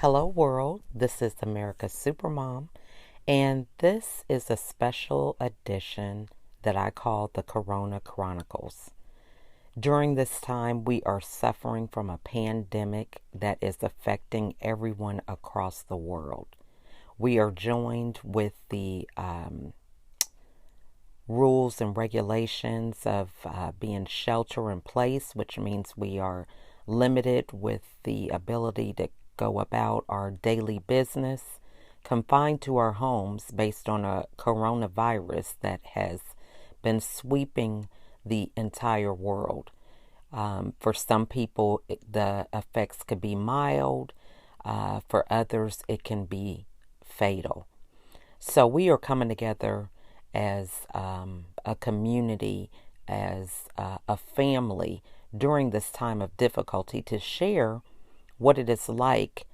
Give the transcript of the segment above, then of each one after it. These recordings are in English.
Hello, world. This is America's Supermom, and this is a special edition that I call the Corona Chronicles. During this time, we are suffering from a pandemic that is affecting everyone across the world. We are joined with the rules and regulations of being shelter in place, which means we are limited with the ability to go about our daily business, confined to our homes based on a coronavirus that has been sweeping the entire world. For some people, the effects could be mild. For others, it can be fatal. So we are coming together as a community, as a family during this time of difficulty to share what it is like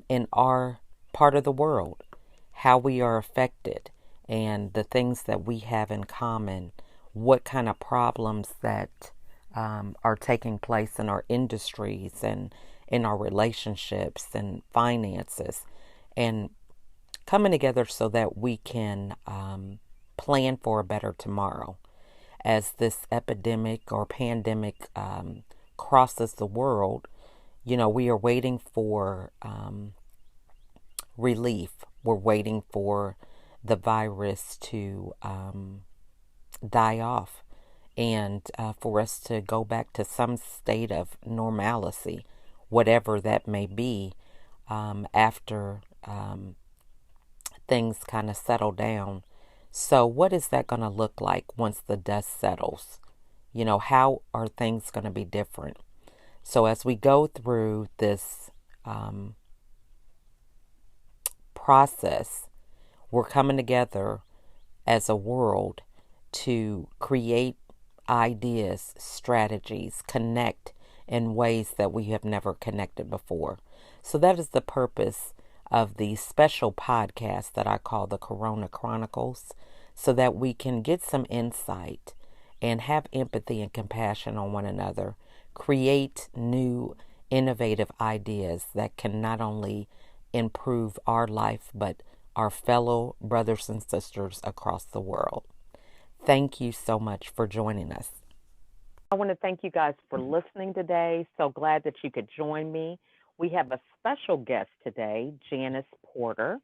in our part of the world, how we are affected, and the things that we have in common, what kind of problems that are taking place in our industries and in our relationships and finances, and coming together so that we can plan for a better tomorrow. As this epidemic or pandemic crosses the world, we are waiting for relief. We're waiting for the virus to die off and for us to go back to some state of normalcy, whatever that may be, after things kind of settle down. So, what is that going to look like once the dust settles? How are things going to be different? So as we go through this process, we're coming together as a world to create ideas, strategies, connect in ways that we have never connected before. So that is the purpose of the special podcast that I call the Corona Chronicles, so that we can get some insight and have empathy and compassion on one another, create new, innovative ideas that can not only improve our life, but our fellow brothers and sisters across the world. Thank you so much for joining us. I want to thank you guys for listening today. So glad that you could join me. We have a special guest today, Janice Porter,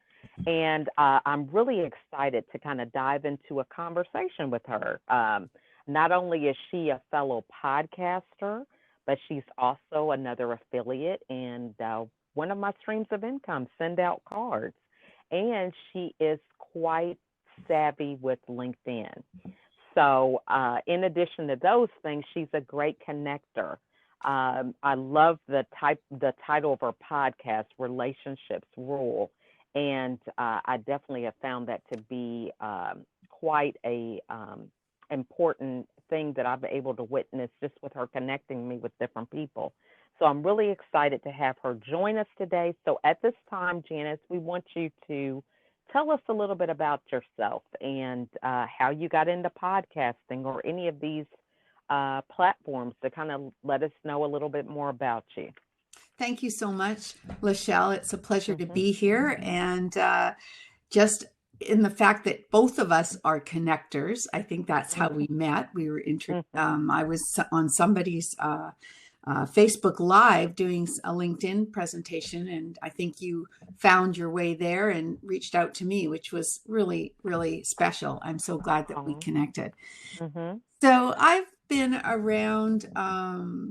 and I'm really excited to kind of dive into a conversation with her. Not only is she a fellow podcaster, but she's also another affiliate and one of my streams of income, Send Out Cards. And she is quite savvy with LinkedIn. So in addition to those things, she's a great connector. I love the title of her podcast, Relationships Rule. And I definitely have found that to be quite a important thing that I've been able to witness just with her connecting me with different people. So I'm really excited to have her join us today. So at this time, Janice, we want you to tell us a little bit about yourself and how you got into podcasting or any of these platforms to kind of let us know a little bit more about you. Thank you so much, Lachelle. It's a pleasure to be here. And just in the fact that both of us are connectors, I think that's how we met. We were I was on somebody's Facebook Live doing a LinkedIn presentation, and I think you found your way there and reached out to me, which was really, really special. I'm so glad that we connected. So I've been around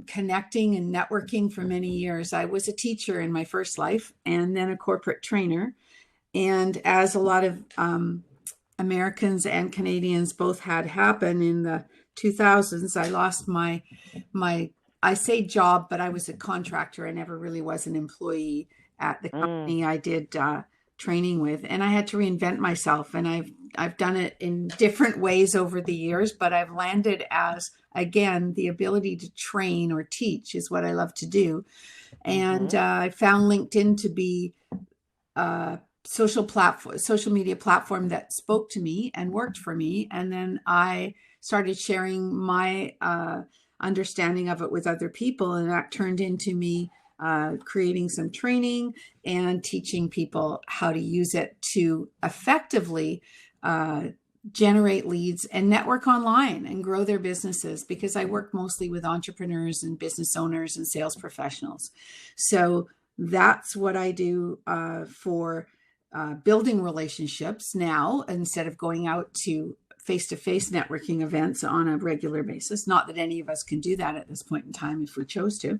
connecting and networking for many years. I was a teacher in my first life and then a corporate trainer. And as a lot of Americans and Canadians both had happen in the 2000s, I lost my I say job, but I was a contractor. I never really was an employee at the company I did training with, and I had to reinvent myself. And I've done it in different ways over the years, but I've landed as, again, the ability to train or teach is what I love to do. And I found LinkedIn to be a social media platform that spoke to me and worked for me. And then I started sharing my understanding of it with other people, and that turned into me creating some training and teaching people how to use it to effectively generate leads and network online and grow their businesses, because I work mostly with entrepreneurs and business owners and sales professionals. So that's what I do for building relationships now, instead of going out to face-to-face networking events on a regular basis. Not that any of us can do that at this point in time if we chose to.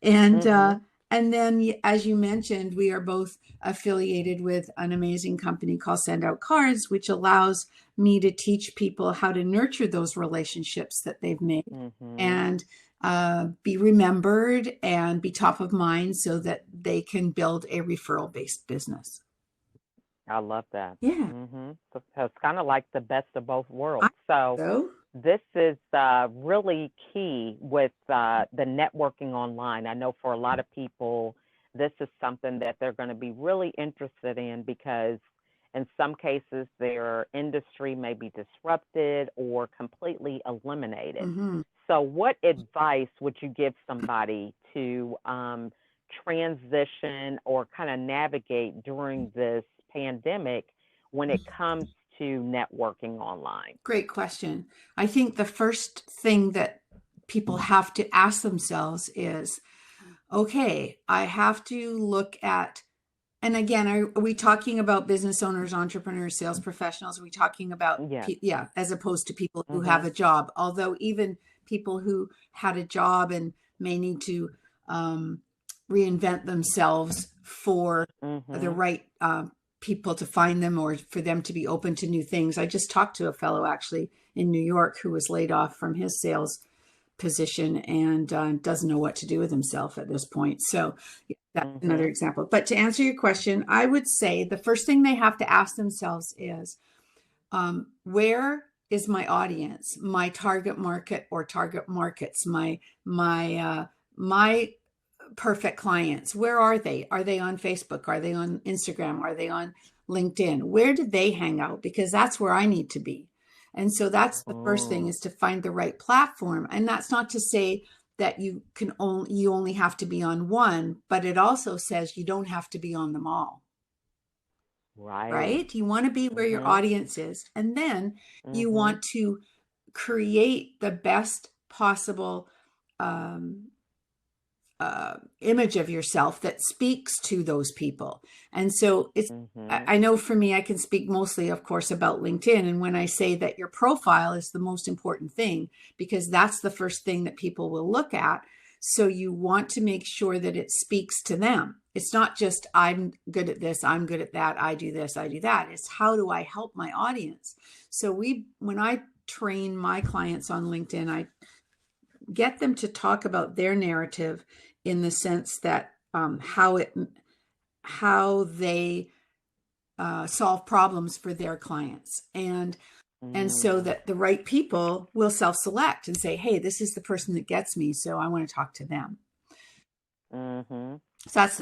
And then, as you mentioned, we are both affiliated with an amazing company called Send Out Cards, which allows me to teach people how to nurture those relationships that they've made and be remembered and be top of mind so that they can build a referral-based business. I love that. Yeah. So it's kind of like the best of both worlds. So this is really key with the networking online. I know for a lot of people, this is something that they're going to be really interested in, because in some cases their industry may be disrupted or completely eliminated. So what advice would you give somebody to transition or kind of navigate during this pandemic when it comes to networking online? Great question. I think the first thing that people have to ask themselves is, okay, I have to look at, and again, are we talking about business owners, entrepreneurs, sales professionals? Are we talking about, as opposed to people who have a job? Although even people who had a job and may need to reinvent themselves for the right people to find them, or for them to be open to new things. I just talked to a fellow actually in New York who was laid off from his sales position and doesn't know what to do with himself at this point. So that's another example. But to answer your question, I would say the first thing they have to ask themselves is, where is my audience, my target market or target markets, my perfect clients? Where are they? Are they on Facebook? Are they on Instagram? Are they on LinkedIn? Where do they hang out? Because that's where I need to be. And so that's the first thing, is to find the right platform. And that's not to say that you only have to be on one, but it also says you don't have to be on them all. Right? You want to be where your audience is. And then you want to create the best possible image of yourself that speaks to those people. And so it's, I know for me, I can speak mostly, of course, about LinkedIn. And when I say that your profile is the most important thing, because that's the first thing that people will look at. So you want to make sure that it speaks to them. It's not just, I'm good at this, I'm good at that, I do this, I do that. It's how do I help my audience? So when I train my clients on LinkedIn, I get them to talk about their narrative in the sense that how they solve problems for their clients, and so that the right people will self-select and say, hey, this is the person that gets me, so I want to talk to them. So that's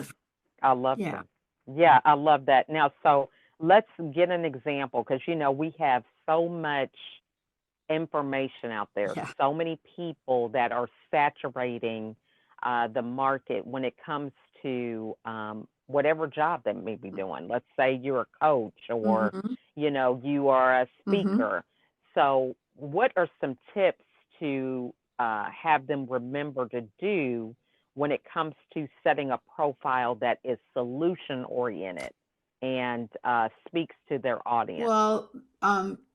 I love that. Yeah, I love that. Now, so let's get an example, because we have so much information out there, so many people that are saturating the market when it comes to whatever job they may be doing. Let's say you're a coach, or you are a speaker. So what are some tips to have them remember to do when it comes to setting a profile that is solution oriented and speaks to their audience? Well,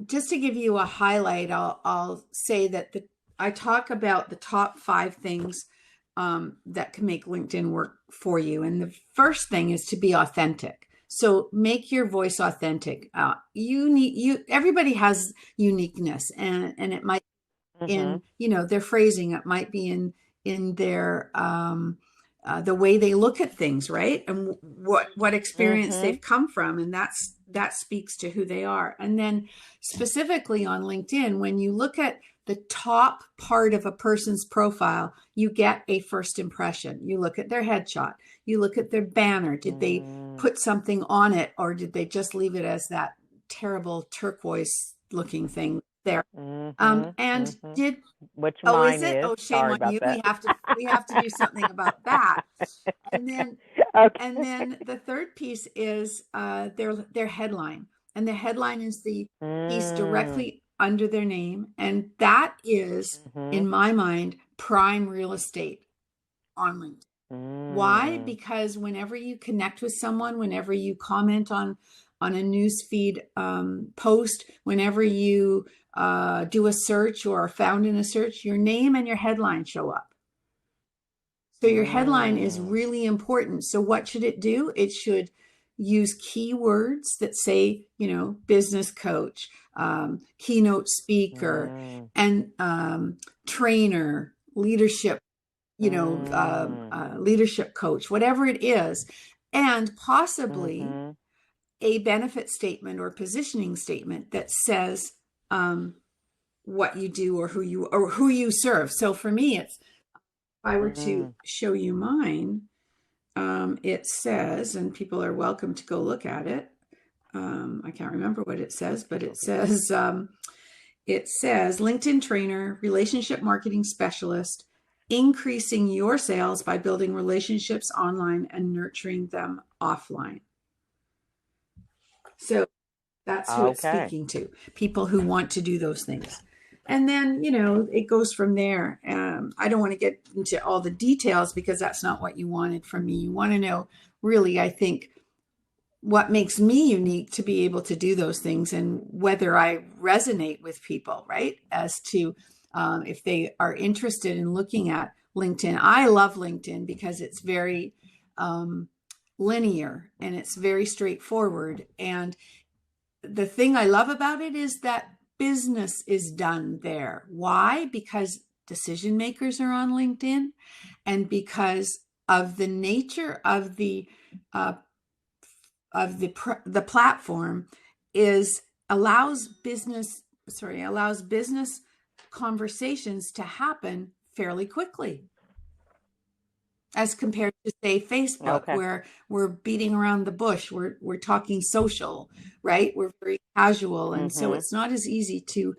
just to give you a highlight, I'll say that I talk about the top 5 things that can make LinkedIn work for you. And the first thing is to be authentic. So make your voice authentic. Everybody has uniqueness, and it might in their phrasing, it might be in their the way they look at things, right? And what experience they've come from, and that speaks to who they are. And then specifically on LinkedIn, when you look at the top part of a person's profile, you get a first impression. You look at their headshot, you look at their banner. Did they put something on it, or did they just leave it as that terrible turquoise looking thing there. And did which oh, is mine it? is. Oh, shame Sorry on about you. that. We have to do something about that. And then Okay. the third piece is their headline. And the headline is the piece directly under their name. And that is, in my mind, prime real estate on LinkedIn. Why? Because whenever you connect with someone, whenever you comment on a newsfeed post, whenever you do a search or are found in a search, your name and your headline show up. So your headline is really important. So what should it do? It should use keywords that say, business coach, keynote speaker, and trainer, leadership, leadership coach, whatever it is, and possibly a benefit statement or positioning statement that says what you do or who you serve. So for me, it's, if I were to show you mine, it says, and people are welcome to go look at it. I can't remember what it says, but it says LinkedIn trainer, relationship marketing specialist, increasing your sales by building relationships online and nurturing them offline. So that's who it's speaking to, people who want to do those things. And then, it goes from there. I don't want to get into all the details because that's not what you wanted from me. You want to know, really, I think, what makes me unique to be able to do those things and whether I resonate with people, right? As to if they are interested in looking at LinkedIn. I love LinkedIn because it's very linear and it's very straightforward. And the thing I love about it is that business is done there. Why? Because decision makers are on LinkedIn, and because of the nature of the platform allows business conversations to happen fairly quickly, as compared to, say, Facebook, where we're beating around the bush. We're talking social, right? We're very casual. And so it's not as easy to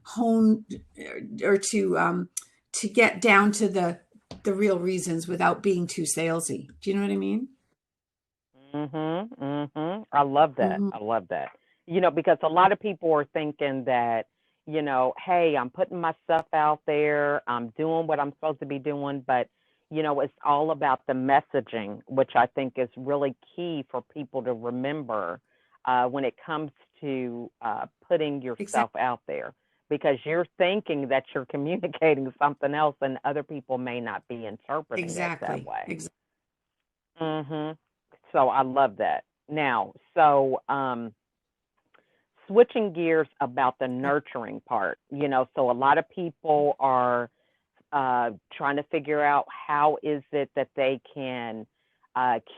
hone or to get down to the real reasons without being too salesy. Do you know what I mean? I love that. I love that. Because a lot of people are thinking that, hey, I'm putting my stuff out there. I'm doing what I'm supposed to be doing, but it's all about the messaging, which I think is really key for people to remember when it comes to putting yourself out there, because you're thinking that you're communicating something else and other people may not be interpreting it that way. Exactly. So I love that. Now, so switching gears about the nurturing part, so a lot of people are trying to figure out how is it that they can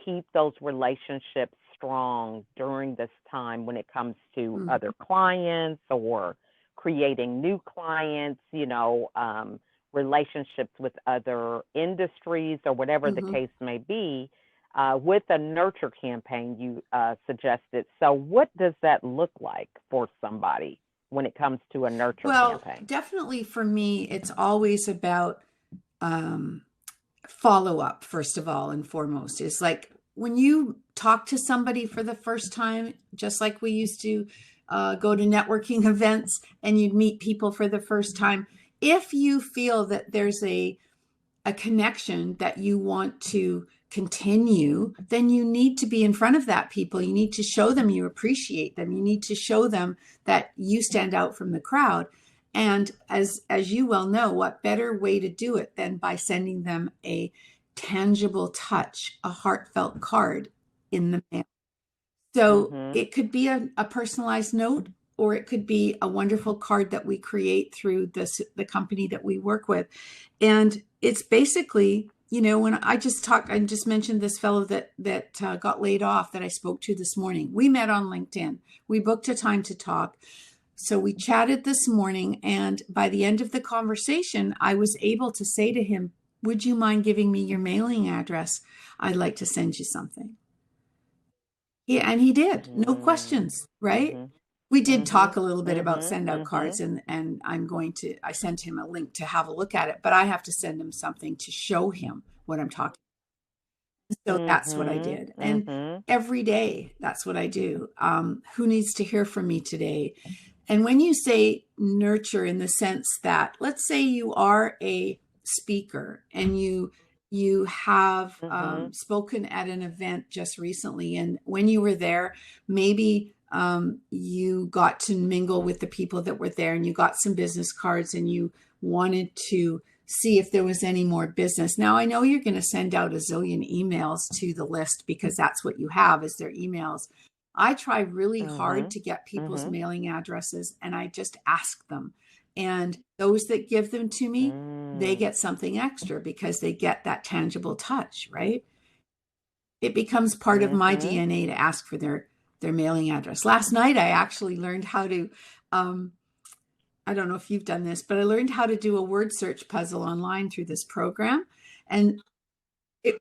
keep those relationships strong during this time when it comes to other clients or creating new clients, relationships with other industries or whatever the case may be, with a nurture campaign you suggested. So what does that look like for somebody when it comes to a nurture campaign? Well, definitely for me, it's always about follow-up, first of all and foremost. It's like when you talk to somebody for the first time, just like we used to go to networking events and you'd meet people for the first time. If you feel that there's a connection that you want to continue, then you need to be in front of that people. You need to show them you appreciate them. You need to show them that you stand out from the crowd. And as you well know, what better way to do it than by sending them a tangible touch, a heartfelt card in the mail. So it could be a personalized note, or it could be a wonderful card that we create through the company that we work with. And it's basically, when I just mentioned this fellow that got laid off that I spoke to this morning. We met on LinkedIn. We booked a time to talk. So we chatted this morning, and by the end of the conversation, I was able to say to him, would you mind giving me your mailing address? I'd like to send you something. Yeah, and he did. No questions, right? we did talk Mhm. a little bit about Mhm. send out cards, Mhm. and I sent him a link to have a look at it, but I have to send him something to show him what I'm talking. So that's what I Mhm. did. And Mhm. every day, that's what I do. Who needs to hear from me today? And when you say nurture in the sense that, let's say you are a speaker and you have Mhm. spoken at an event just recently, and when you were there, maybe you got to mingle with the people that were there, and you got some business cards, and you wanted to see if there was any more business. Now, I know you're going to send out a zillion emails to the list because that's what you have is their emails. I try really hard Mhm. to get people's Mhm. mailing addresses, and I just ask them. And those that give them to me, they Mm. get something extra because they get that tangible touch, right? It becomes part of my Mhm. DNA to ask for their mailing address. Last night, I actually learned how to, I don't know if you've done this, but I learned how to do a word search puzzle online through this program. And it,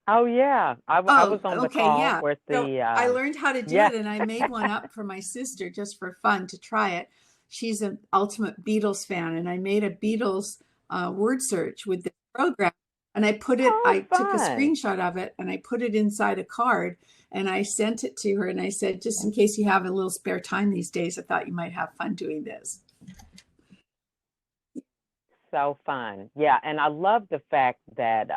Oh yeah, I was oh, on the okay, call yeah. with So the I learned how to do yeah. it, and I made one up for my sister just for fun to try it. She's an ultimate Beatles fan, and I made a Beatles word search with this program. And Oh, I took a fun. screenshot of it and I put it inside a card and I sent it to her. And I said, just in case you have a little spare time these days, I thought you might have fun doing this. So fun. Yeah, and I love the fact that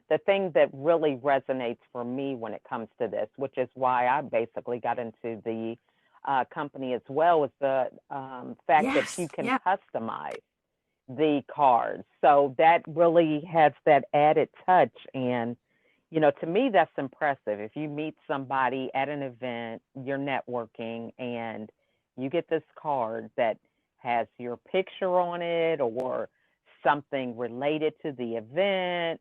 the thing that really resonates for me when it comes to this, which is why I basically got into the company as well, is the fact that Yes. you can Yeah. customize the cards. So that really has that added touch. And, to me, that's impressive. If you meet somebody at an event, you're networking, and you get this card that has your picture on it or something related to the event,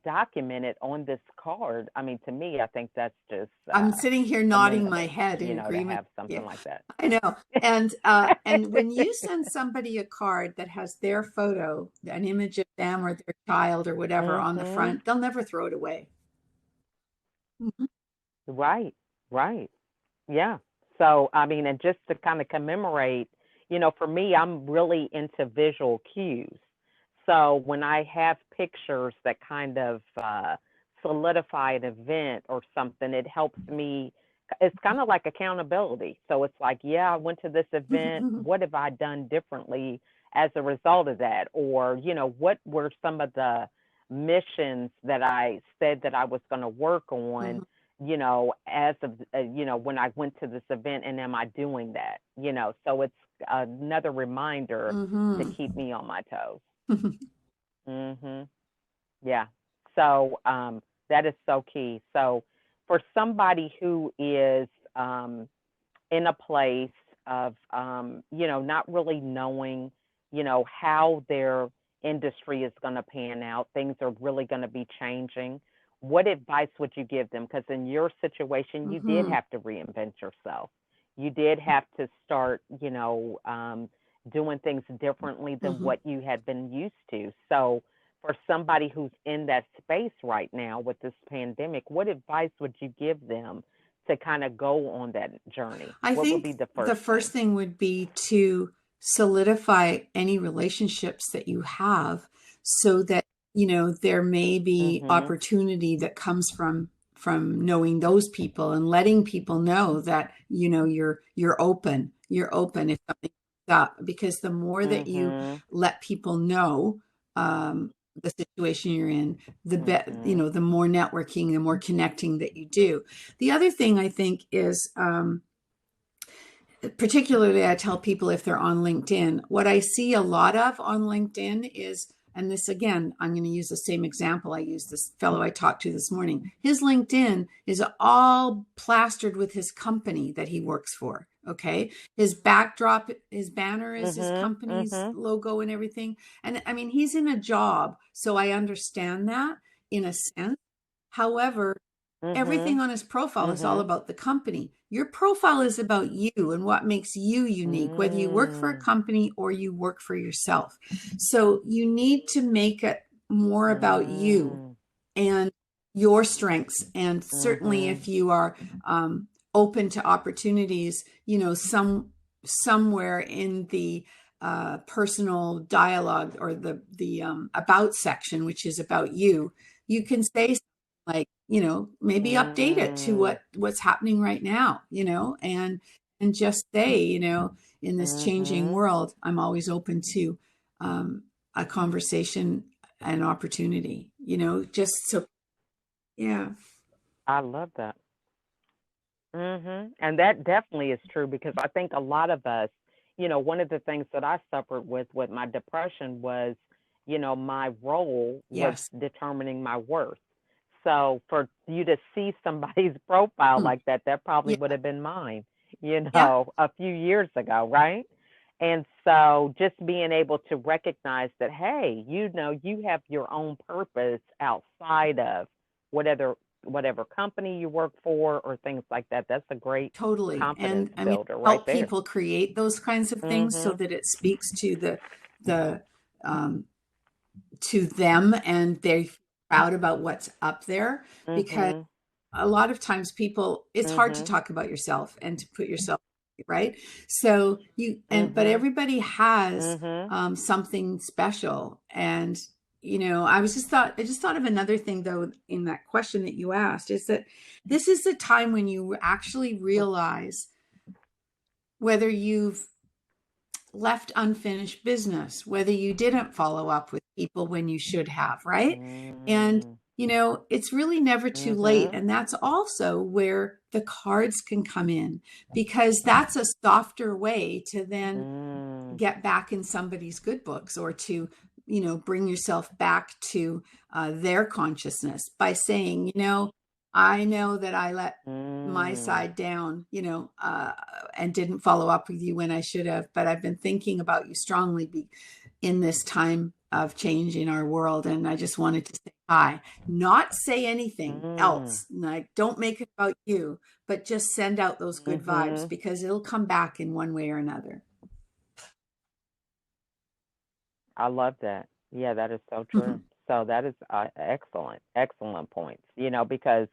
documented on this card. I mean, to me, I think that's just I'm sitting here nodding my commendable, head in to agreement. have Yeah, something like that. I know. And when you send somebody a card that has their photo, an image of them or their child or whatever on the Mhm. front, they'll never throw it away. Mhm. Right. Right. Yeah. So, I mean, and just to kind of commemorate, for me, I'm really into visual cues. So when I have pictures that kind of solidify an event or something, it helps me. It's kind of like accountability. So it's like, yeah, I went to this event. What have I done differently as a result of that? Or, what were some of the missions that I said that I was going to work on, Mhm. as of, when I went to this event, and am I doing that? So it's another reminder to Mhm. keep me on my toes. Mhm. Yeah. So that is so key. So for somebody who is in a place of not really knowing, how their industry is going to pan out, things are really going to be changing. What advice would you give them? Because in your situation, you did Mhm. have to reinvent yourself. You did have to start, doing things differently than Mhm. what you had been used to. So, for somebody who's in that space right now with this pandemic, what advice would you give them to kind of go on that journey? I What would be think the the first first thing? thing would be to solidify any relationships that you have so that, there may be Mhm. opportunity that comes from knowing those people and letting people know that, you're open if something comes up, because the more that you Mhm. let people know the situation you're in, Mhm. the more networking, the more connecting that you do. The other thing I think is, particularly I tell people if they're on LinkedIn, what I see a lot of on LinkedIn is, and this again, I'm going to use the same example I used this fellow I talked to this morning. His LinkedIn is all plastered with his company that he works for. Okay. His backdrop, his banner is his Mhm. company's Mhm. logo and everything. And I mean, he's in a job. So I understand that in a sense. However, everything Mhm. on his profile is all Mhm. about the company. Your profile is about you and what makes you unique, whether you work for a Mm. company or you work for yourself. So you need to make it more about you Mm. and your strengths. And certainly Mhm. if you are open to opportunities, somewhere in the personal dialogue or the about section, which is about you can say something like, maybe update it to what's happening right now, and just say, in this changing world, I'm always open to a conversation, an opportunity, just so, yeah. I love that. And that definitely is true because I think a lot of us, one of the things that I suffered with my depression was, my role was Yes. determining my worth. So for you to see somebody's profile like that, that probably Yeah. would have been mine, Yeah. a few years ago, right? And so just being able to recognize that, hey, you have your own purpose outside of whatever whatever company you work for or things like that. That's a great Totally. confidence And I mean, builder right help there. people create those kinds of things so Mhm. that it speaks to the um to them, and they're proud about what's up there, because Mhm. a lot of times it's hard to Mhm. talk about yourself and to put yourself right. So but Mhm. everybody has Mhm. something special. And I just thought of another thing, though, in that question that you asked, is that this is the time when you actually realize whether you've left unfinished business, whether you didn't follow up with people when you should have, right? And, Mm. it's really never too late. Mhm. And that's also where the cards can come in, because that's a softer way to then Mm. get back in somebody's good books, or to, bring yourself back to their consciousness by saying, I know that I let my Mm. side down, and didn't follow up with you when I should have, but I've been thinking about you strongly in this time of change in our world. And I just wanted to say hi, not say anything Mm. else. Like, don't make it about you, but just send out those good vibes, Mhm. because it'll come back in one way or another. I love that. Yeah, that is so true. So that is excellent, excellent points. Because,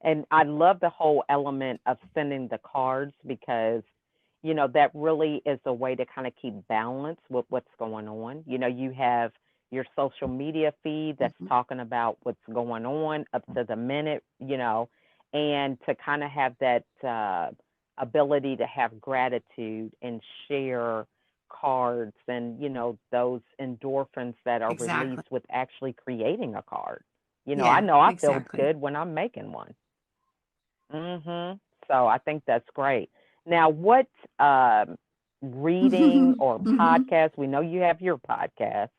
and I love the whole element of sending the cards because, that really is a way to kind of keep balance with what's going on. You have your social media feed that's talking about what's going on up to the minute, and to kind of have that ability to have gratitude and share cards and those endorphins that are Exactly. released with actually creating a card. I Yeah, know I feel exactly. good when I'm making one. So I think that's great. Now, what reading or podcast? We know you have your podcast,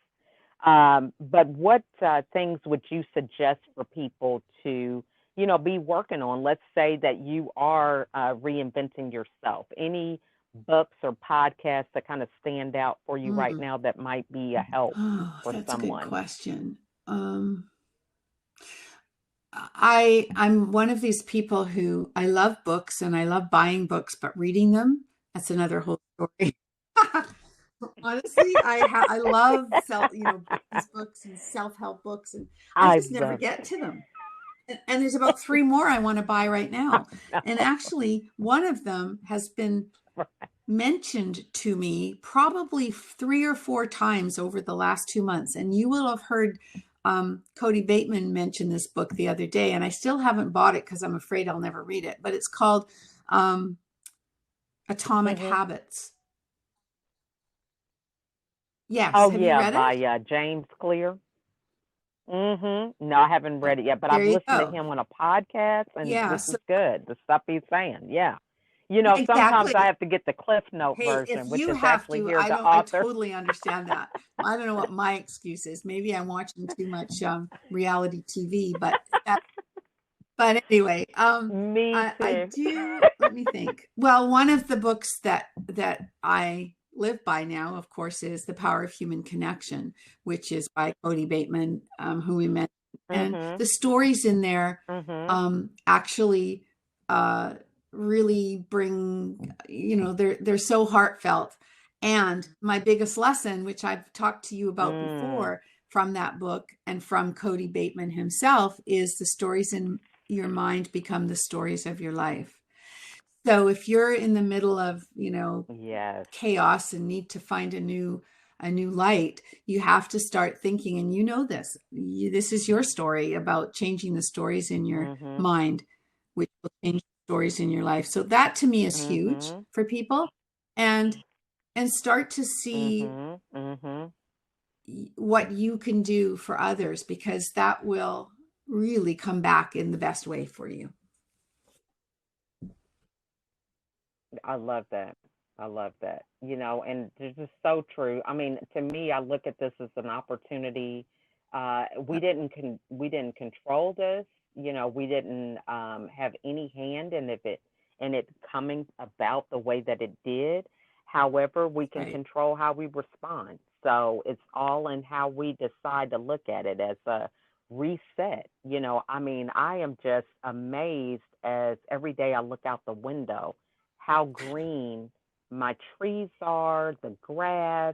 but what things would you suggest for people to be working on? Let's say that you are reinventing yourself. Any books or podcasts that kind of stand out for you right now that might be a help Oh, for that's a good someone? question. I'm one of these people who, I love books and I love buying books, but reading them, that's another whole story. Honestly, I love business books and self-help books, and I I just never love get it. to them. And there's about three more I want to buy right I now. And know. actually, one of them has been mentioned to me probably 3 or 4 times over the last 2 months. And you will have heard Cody Bateman mention this book the other day. And I still haven't bought it because I'm afraid I'll never read it. But it's called Atomic Mhm. Habits. Yes. Oh Have you yeah, read by it? James Clear. No, I haven't read it yet, but There I've you listened to go. him on a podcast, and Yeah. this is So good. The stuff he's saying, yeah. Sometimes I exactly. have to get the Cliff Note Hey, if version, which you is have actually to, hear the I author. totally understand that. I don't know what my excuse is. Maybe I'm watching too much reality TV, but anyway, Me I too. do. Let me think. Well, one of the books that I live by now, of course, is The Power of Human Connection, which is by Cody Bateman, who we met. And Mhm. the stories in there Mhm. actually uh, really bring, they're so heartfelt. And my biggest lesson, which I've talked to you about Mm. before, from that book and from Cody Bateman himself, is the stories in your mind become the stories of your life. So if you're in the middle of, Yes. chaos and need to find a new light, you have to start thinking, and this is your story about changing the stories in your Mhm. mind, which will change the stories in your life. So that to me is huge Mhm. for people, and start to see Mhm. Mhm. what you can do for others, because that will really come back in the best way for you. I love that. I love that. And it's just so true. I mean, to me, I look at this as an opportunity. We didn't control this. We didn't have any hand in it coming about the way that it did. However, we can Right. control how we respond. So it's all in how we decide to look at it as a reset. I mean, I am just amazed as every day I look out the window how green my trees are, the grass,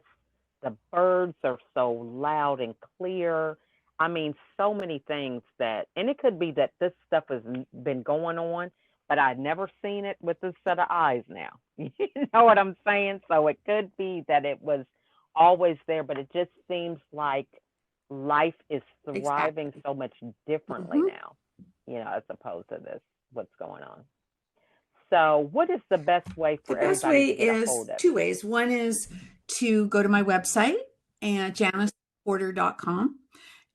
the birds are so loud and clear. I mean, so many things and it could be that this stuff has been going on, but I've never seen it with this set of eyes now. You know what I'm saying? So it could be that it was always there, but it just seems like life is thriving Exactly. so much differently Hmm. now, as opposed to what's going on. So, what is the best way The for best everybody way to get a is hold of two you? ways. One is to go to my website, and janiceporter.com.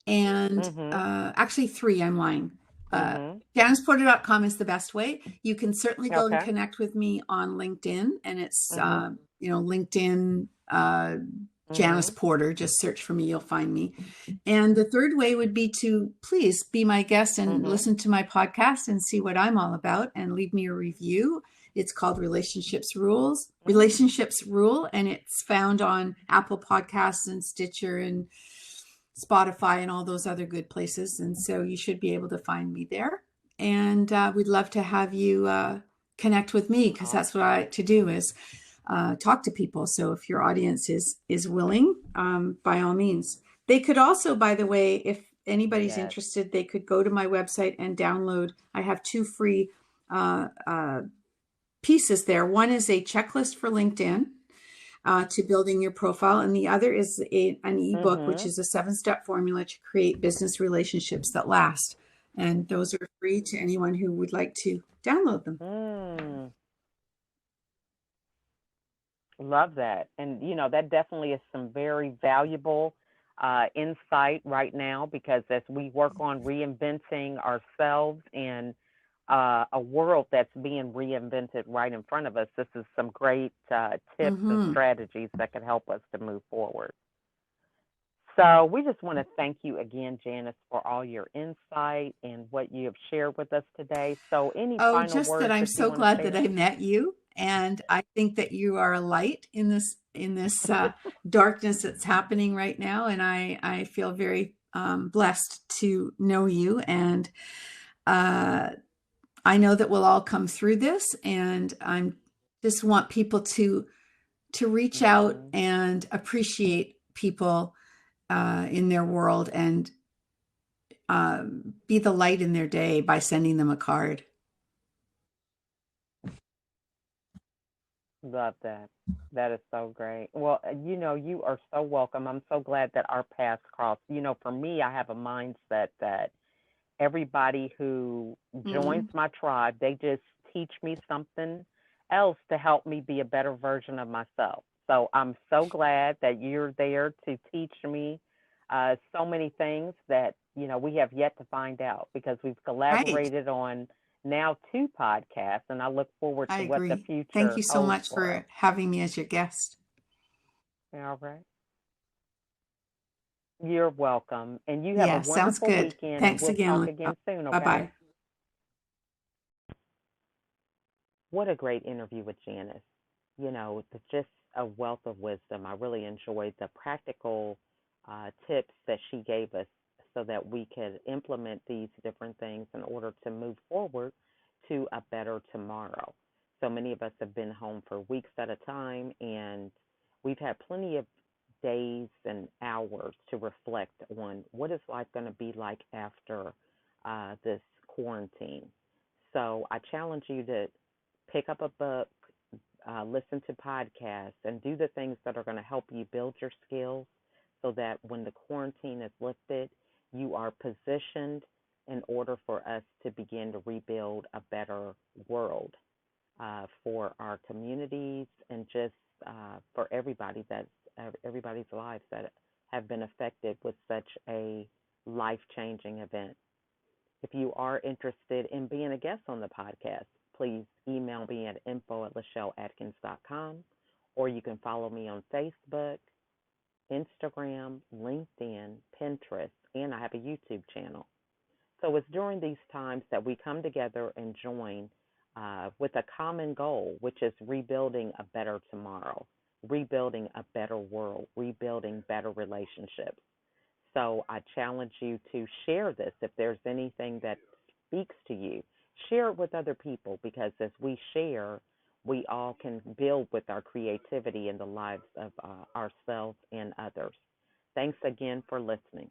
And Mhm. actually, three, I'm lying. Mhm. Janiceporter.com is the best way. You can certainly go and Okay. connect with me on LinkedIn, and it's Mhm. LinkedIn, Janice Mhm. Porter. Just search for me, you'll find me. And the third way would be to please be my guest and Mhm. listen to my podcast and see what I'm all about, and leave me a review. It's called Mm. Relationships Rule, and it's found on Apple Podcasts and Stitcher and Spotify and all those other good places. And so you should be able to find me there. And we'd love to have you connect with me, because that's what I Awesome. like to do, is talk to people. So if your audience is willing, by all means. They could also, by the way, if anybody's Yes. interested, they could go to my website and download. I have two free uh, uh, pieces there. One is a checklist for LinkedIn, to building your profile, and the other is an ebook, which Mhm. is a 7-step formula to create business relationships that last. And those are free to anyone who would like to download them. Mm. Love that. And that definitely is some very valuable insight right now, because as we work on reinventing ourselves in a world that's being reinvented right in front of us, this is some great tips and Mm-hmm. strategies that can help us to move forward. So we just want to thank you again, Janice, for all your insight and what you have shared with us today. So any Oh, final just that words I'm that you so want to glad that share? I met you, and I think that you are a light in this darkness that's happening right now, and I feel very blessed to know you, and uh, I know that we'll all come through this, and I'm just want people to reach out Mhm. and appreciate people in their world, and be the light in their day by sending them a card. Love that. That is so great. Well, you are so welcome. I'm so glad that our paths crossed. For me, I have a mindset that everybody who joins Mm, my tribe, they just teach me something else to help me be a better version of myself. So I'm so glad that you're there to teach me so many things that, we have yet to find out, because we've right. collaborated on now two podcasts, and I look forward I to what the agree. Thank future you so holds much for us. for having me as your guest. All right. You're welcome. And you have a Yeah, sounds wonderful good. weekend, and Thanks we'll again, talk Lisa. again soon, Bye okay? bye. What a great interview with Janice. Just a wealth of wisdom. I really enjoyed the practical tips that she gave us so that we could implement these different things in order to move forward to a better tomorrow. So many of us have been home for weeks at a time, and we've had plenty of days and hours to reflect on what is life going to be like after this quarantine. So I challenge you to pick up a book, listen to podcasts, and do the things that are going to help you build your skills so that when the quarantine is lifted, you are positioned in order for us to begin to rebuild a better world for our communities and just for everybody's lives that have been affected with such a life-changing event. If you are interested in being a guest on the podcast, please email me at info@LachelleAtkins.com, or you can follow me on Facebook, Instagram, LinkedIn, Pinterest, and I have a YouTube channel. So it's during these times that we come together and join with a common goal, which is rebuilding a better tomorrow, rebuilding a better world, rebuilding better relationships. So I challenge you to share this. If there's anything that speaks to you, share it with other people, because as we share, we all can build with our creativity in the lives of ourselves and others. Thanks again for listening.